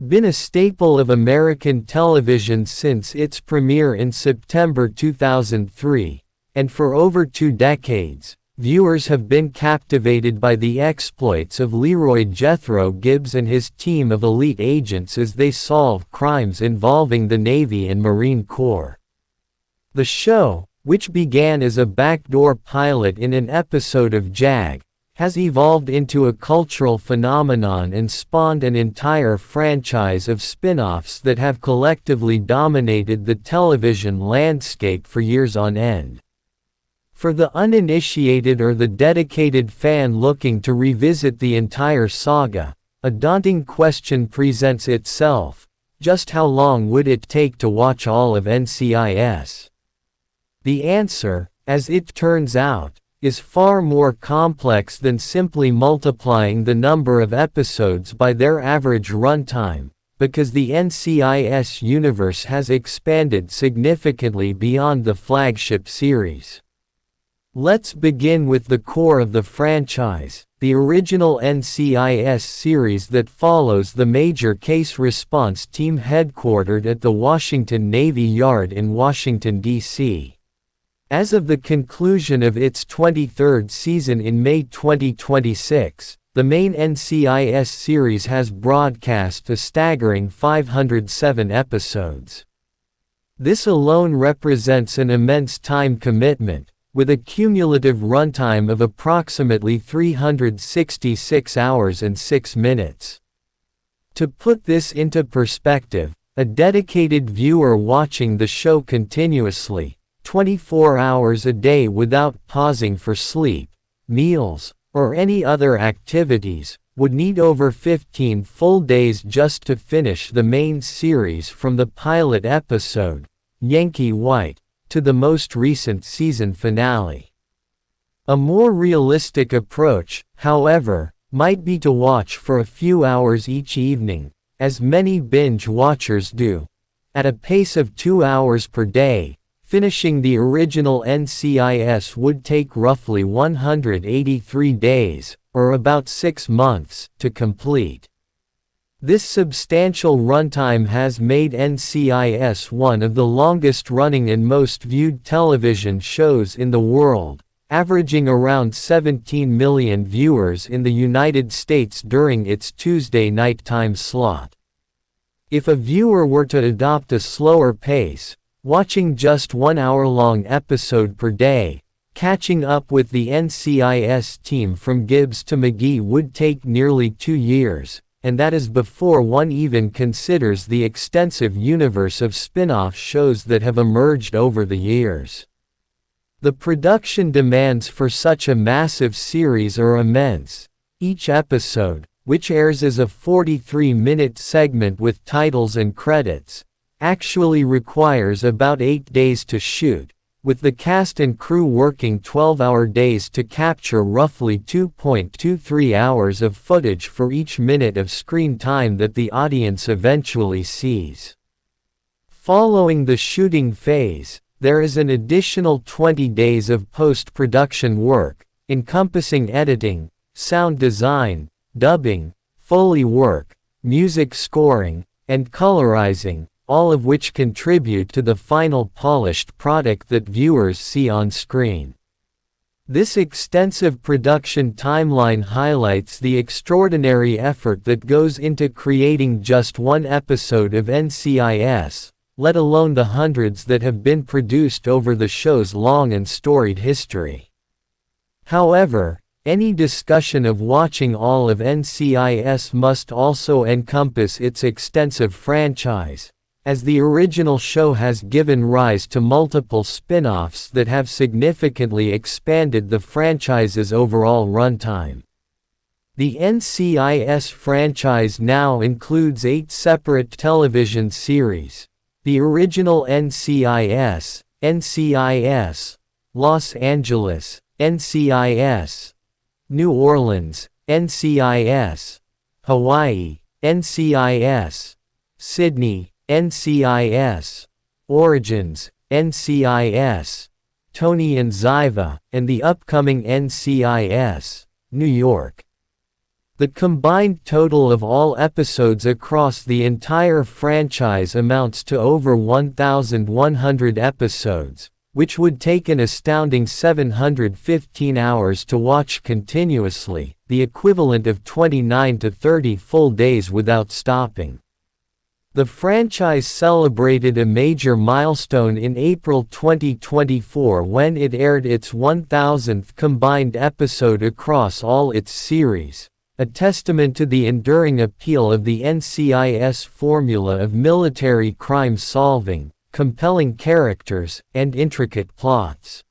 been a staple of American television since its premiere in September 2003, and for over 2 decades, viewers have been captivated by the exploits of Leroy Jethro Gibbs and his team of elite agents as they solve crimes involving the Navy and Marine Corps. The show, which began as a backdoor pilot in an episode of JAG, has evolved into a cultural phenomenon and spawned an entire franchise of spin-offs that have collectively dominated the television landscape for years on end. For the uninitiated or the dedicated fan looking to revisit the entire saga, a daunting question presents itself: just how long would it take to watch all of NCIS? The answer, as it turns out, is far more complex than simply multiplying the number of episodes by their average runtime, because the NCIS universe has expanded significantly beyond the flagship series. Let's begin with the core of the franchise, the original NCIS series that follows the major case response team headquartered at the Washington Navy Yard in Washington, D.C. As of the conclusion of its 23rd season in May 2026, the main NCIS series has broadcast a staggering 507 episodes. This alone represents an immense time commitment, with a cumulative runtime of approximately 366 hours and 6 minutes. To put this into perspective, a dedicated viewer watching the show continuously, 24 hours a day without pausing for sleep, meals, or any other activities, would need over 15 full days just to finish the main series from the pilot episode, Yankee White, to the most recent season finale. A more realistic approach, however, might be to watch for a few hours each evening, as many binge watchers do, at a pace of 2 hours per day. Finishing the original NCIS would take roughly 183 days, or about 6 months, to complete. This substantial runtime has made NCIS one of the longest-running and most viewed television shows in the world, averaging around 17 million viewers in the United States during its Tuesday nighttime slot. If a viewer were to adopt a slower pace, watching just 1 hour-long episode per day, catching up with the NCIS team from Gibbs to McGee would take nearly 2 years, and that is before one even considers the extensive universe of spin-off shows that have emerged over the years. The production demands for such a massive series are immense. Each episode, which airs as a 43-minute segment with titles and credits, actually requires about 8 days to shoot, with the cast and crew working 12-hour days to capture roughly 2.23 hours of footage for each minute of screen time that the audience eventually sees. Following the shooting phase, there is an additional 20 days of post-production work, encompassing editing, sound design, dubbing, Foley work, music scoring, and colorizing, all of which contribute to the final polished product that viewers see on screen. This extensive production timeline highlights the extraordinary effort that goes into creating just one episode of NCIS, let alone the hundreds that have been produced over the show's long and storied history. However, any discussion of watching all of NCIS must also encompass its extensive franchise, as the original show has given rise to multiple spin-offs that have significantly expanded the franchise's overall runtime. The NCIS franchise now includes 8 separate television series: the original NCIS, NCIS, Los Angeles, NCIS, New Orleans, NCIS, Hawaii, NCIS, Sydney, NCIS, Origins, NCIS, Tony and Ziva, and the upcoming NCIS, New York. The combined total of all episodes across the entire franchise amounts to over 1,100 episodes, which would take an astounding 715 hours to watch continuously, the equivalent of 29 to 30 full days without stopping. The franchise celebrated a major milestone in April 2024 when it aired its 1,000th combined episode across all its series, a testament to the enduring appeal of the NCIS formula of military crime solving, compelling characters, and intricate plots.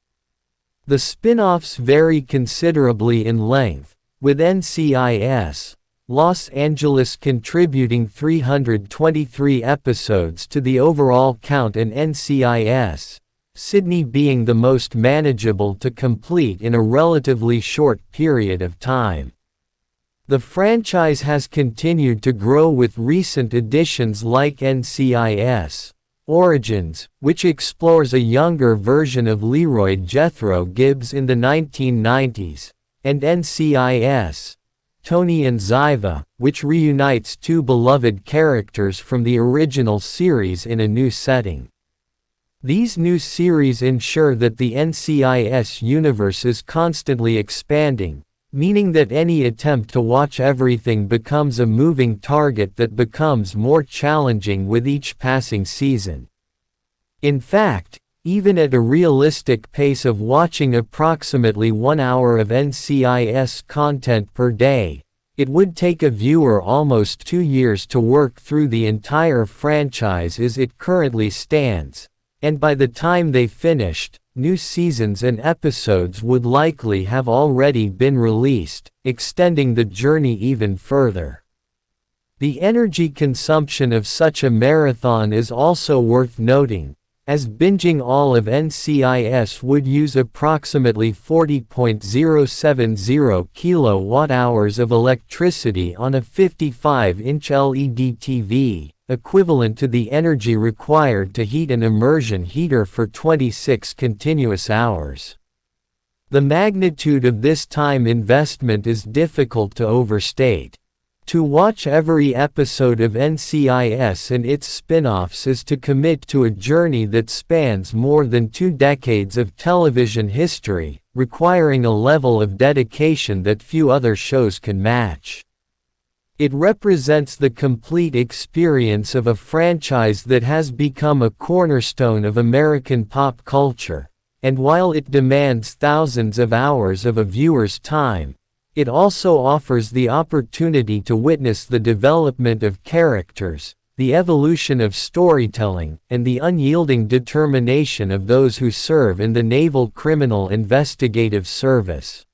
The spin-offs vary considerably in length, with NCIS Los Angeles contributing 323 episodes to the overall count and NCIS Sydney being the most manageable to complete in a relatively short period of time. The franchise has continued to grow with recent additions like NCIS Origins, which explores a younger version of Leroy Jethro Gibbs in the 1990s, and NCIS Tony and Ziva, which reunites two beloved characters from the original series in a new setting. These new series ensure that the NCIS universe is constantly expanding, meaning that any attempt to watch everything becomes a moving target that becomes more challenging with each passing season. In fact, even at a realistic pace of watching approximately 1 hour of NCIS content per day, it would take a viewer almost 2 years to work through the entire franchise as it currently stands, and by the time they finished, new seasons and episodes would likely have already been released, extending the journey even further. The energy consumption of such a marathon is also worth noting, as binging all of NCIS would use approximately 40.070 kilowatt-hours of electricity on a 55-inch LED TV, equivalent to the energy required to heat an immersion heater for 26 continuous hours. The magnitude of this time investment is difficult to overstate. To watch every episode of NCIS and its spin-offs is to commit to a journey that spans more than 2 decades of television history, requiring a level of dedication that few other shows can match. It represents the complete experience of a franchise that has become a cornerstone of American pop culture, and while it demands thousands of hours of a viewer's time, it also offers the opportunity to witness the development of characters, the evolution of storytelling, and the unyielding determination of those who serve in the Naval Criminal Investigative Service.